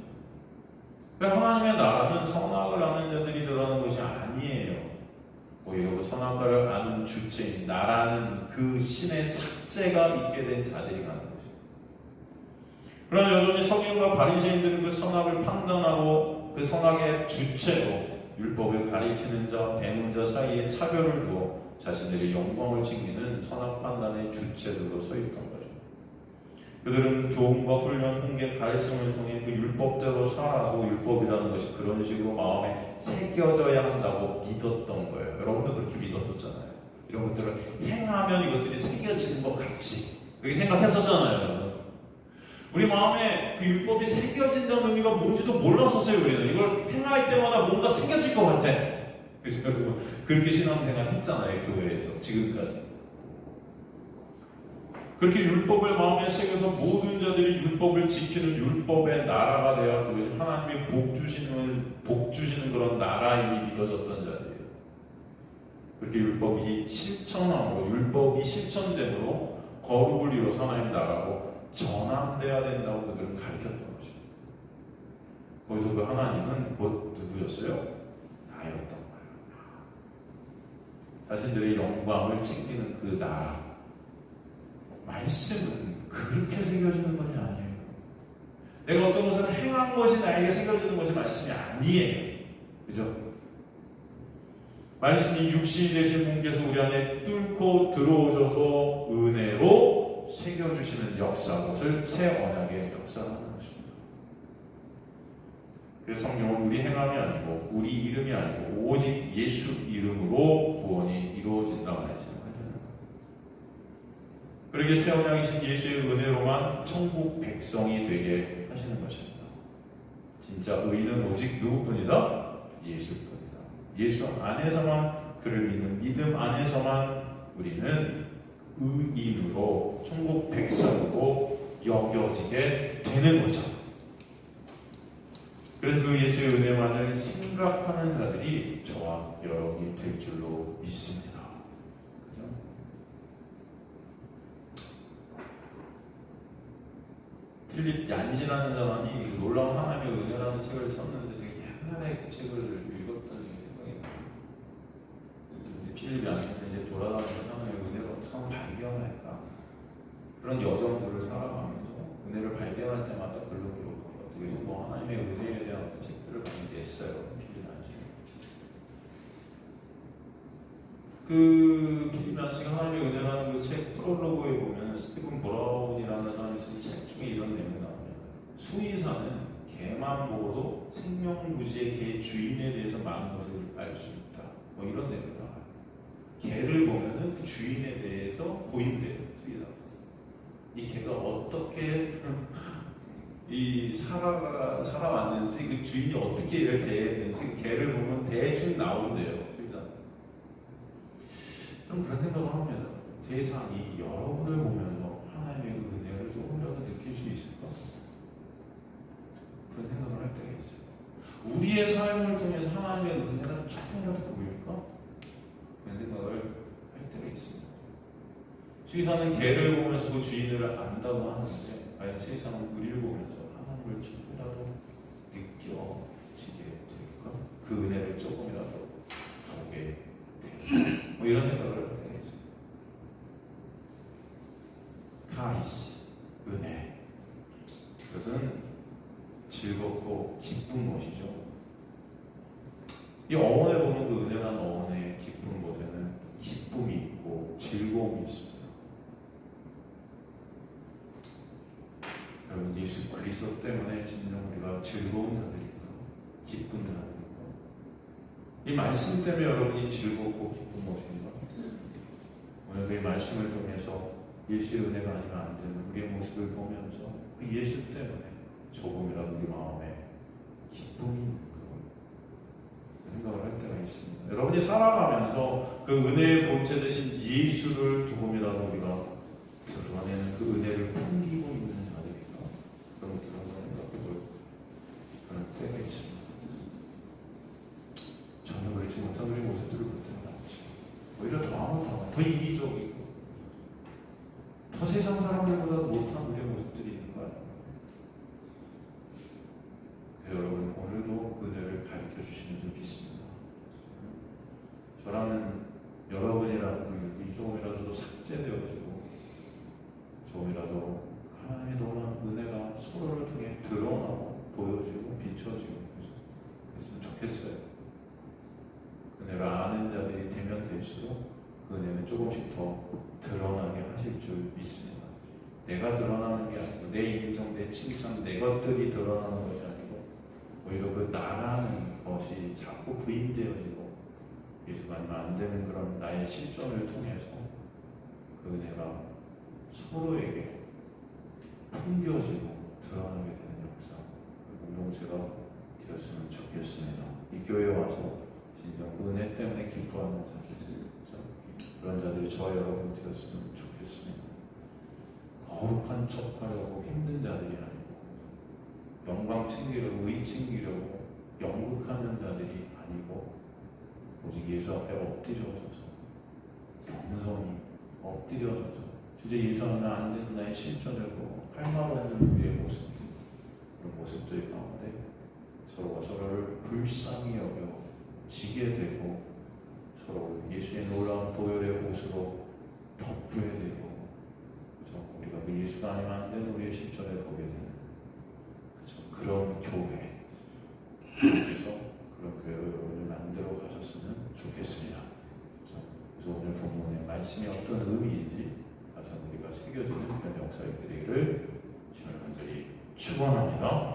하나님의 나라는 선악을 아는 자들이 들어가는 것이 아니에요. 오히려 그 선악과를 아는 주체인 나라는 그 신의 삭제가 있게 된 자들이 가는 것입니다. 그러나 여전히 서기관과 바리새인들은 그 선악을 판단하고 그 선악의 주체로 율법을 가리키는 자, 배우는 자 사이에 차별을 두어 자신들의 영광을 챙기는 선악 판단의 주체들로 서 있던 거죠. 그들은 교훈과 훈련, 훈계, 가르침을 통해 그 율법대로 살아서 율법이라는 것이 그런 식으로 마음에 새겨져야 한다고 믿었던 거예요. 여러분도 그렇게 믿었었잖아요. 이런 것들을 행하면 이것들이 새겨지는 것 같이 그렇게 생각했었잖아요. 우리 마음에 그 율법이 새겨진다는 의미가 뭔지도 몰랐었어요. 우리는 이걸 행할 때마다 뭔가 새겨질 것 같아. 그래서 여러분 그렇게 신앙생활 했잖아요. 교회에서 지금까지. 그렇게 율법을 마음에 새겨서 모든 자들이 율법을 지키는 율법의 나라가 되어 그것이 하나님의 복 주시는 그런 나라임이 믿어졌던 자들이에요. 그렇게 율법이 실천함으로 율법이 실천됨으로 거룩을 이루어서 하나님 나라고 전함돼야 된다고 그들은 가르쳤던 것입니다. 거기서 그 하나님은 곧 누구였어요? 나였던 거예요. 자신들의 영광을 챙기는 그 나라. 말씀은 그렇게 새겨지는 것이 아니에요. 내가 어떤 것을 행한 것이 나에게 새겨지는 것이 말씀이 아니에요. 그죠? 말씀이 육신이 되신 분께서 우리 안에 뚫고 들어오셔서 은혜로 새겨주시는 역사, 그것을 새 언약의 역사라는 것입니다. 그래서 성령은 우리 행함이 아니고 우리 이름이 아니고 오직 예수 이름으로 구원이 이루어진다고 말씀합니다. 그러게 새 언약이신 예수의 은혜로만 천국 백성이 되게 하시는 것입니다. 진짜 의는 오직 누구뿐이다? 예수뿐이다. 예수 안에서만 그를 믿는 믿음 안에서만 우리는 의인으로 천국 백성으로 여겨지게 되는 거죠. 그래서 그 예수의 은혜만을 생각하는 자들이 저와 여러분이 될 줄로 믿습니다. 필립 얀시라는 사람이 놀라운 하나님의 은혜라는 책을 썼는데 제가 옛날에 그 책을 읽었던 생각이 나요. 필립 얀시는 이제 돌아다니면서 하나님의 은혜를 어떻게 하면 발견할까? 그런 여정들을 살아가면서 은혜를 발견할 때마다 글로 기록하고 그래서 뭐 하나님의 은혜에 대한 어떤 책들을 많이 냈어요. 필립 얀시. 그 필립 얀시가 하나님의 은혜라는 그 책 프롤로그에 보면 스티븐 브라운이라는 사람이 쓴 책 중에 이런 내용이 나옵니다. 수의사는 개만 보고도 생명부지의 개 주인에 대해서 많은 것을 알 수 있다. 뭐 이런 내용이 나와요. 개를 보면은 그 주인에 대해서 보인대요. 수의사. 이 개가 어떻게 살아왔는지 그 주인이 어떻게 이를 대했는지 개를 보면 대충 나온대요. 좀 그런 생각을 합니다. 세상이 여러분을 보면서 하나님의 은혜를 조금이라도 느낄 수 있을까? 그런 생각을 할 때가 있어요. 우리의 삶을 통해서 하나님의 은혜가 조금이라도 보일까? 그런 생각을 할 때가 있습니다. 수의사는 개를 보면서 그 주인을 안다고 하는데 과연 세상은 우리를 보면서 하나님을 조금이라도 느껴지게 될까? 그 은혜를 조금이라도 보게 될까? 뭐 이런 생각을 할 때가 있습니다. 카이스, 은혜. 그것은 즐겁고 기쁜 것이죠. 이 어원에 보면 그 은혜란 어원의 기쁜 것에는 기쁨이 있고 즐거움이 있습니다. 여러분, 예수 그리스도 때문에 진정 우리가 즐거운 자들일까? 기쁜 자들일까? 이 말씀 때문에 여러분이 즐겁고 기쁜 것인가? 오늘도 이 말씀을 통해서 예수의 은혜가 아니면 안 되는 우리의 모습을 보면서 그 예수 때문에 조금이라도 우리 마음에 기쁨이 있는 그 생각을 할 때가 있습니다. 여러분이 살아가면서 그 은혜의 본체 되신 예수를 조금이라도 우리가 드러내는 그 은혜를 풍기고 있는 자들인가? 그런 생각을 그럴 때가 있습니다. 전혀 그렇지 못한 우리 모습들을 볼 때가 많죠. 오히려 더 이기적이고 더 세상 사람들보다 못한 우리의 모습들이 있는 거 아닙니까? 그래서 여러분, 오늘도 그 은혜를 가르쳐 주시는 줄 믿습니다. 저라는 여러분이라는 그 육이 조금이라도 더 삭제되어지고 조금이라도 하나님의 놀라운 은혜가 서로를 통해 드러나고 보여지고 비춰지고 그랬으면 좋겠어요. 그 은혜를 아는 자들이 되면 될수록 그 은혜는 조금씩 더 드러나게 하실 줄 믿습니다. 내가 드러나는 게 아니고 내 인정, 내 칭찬, 내 것들이 드러나는 것이 아니고 오히려 그 나라는 것이 자꾸 부인되어지고 예수가 아니면 안 되는 그런 나의 실존을 통해서 그 은혜가 서로에게 풍겨지고 드러나게 되는 역사, 공동체가 되었으면 좋겠습니다. 이 교회에 와서 진정 그 은혜 때문에 기뻐하는 자들, 그런 자들이 저와 여러분 되었으면 좋겠습니다. 거룩한 척하려고 힘든 자들이 아니고 영광 챙기려고 의 챙기려고 연극하는 자들이 아니고 오직 예수 앞에 엎드려져서 겸손히 엎드려져서 주제 예수 하면 안 되는 나의 실존을 보고 할 말 없는 우리의 모습들, 그런 모습들 가운데 서로가 서로를 불쌍히 여겨 지게 되고 서로 예수의 놀라운 보혈의 옷으로 덮게 되고, 그렇죠? 우리가 그 예수가 아니면 안 되는 우리의 실존을 보게 되는, 그렇죠? 그런 교회, 그래서 그런 교회를 여러분이 만들어 가셨으면 좋겠습니다. 그렇죠? 그래서 오늘 본문의 말씀이 어떤 의미인지 다시 한번 우리가 새겨지는 그런 역사의 되기를 주님을 간절히 축원합니다.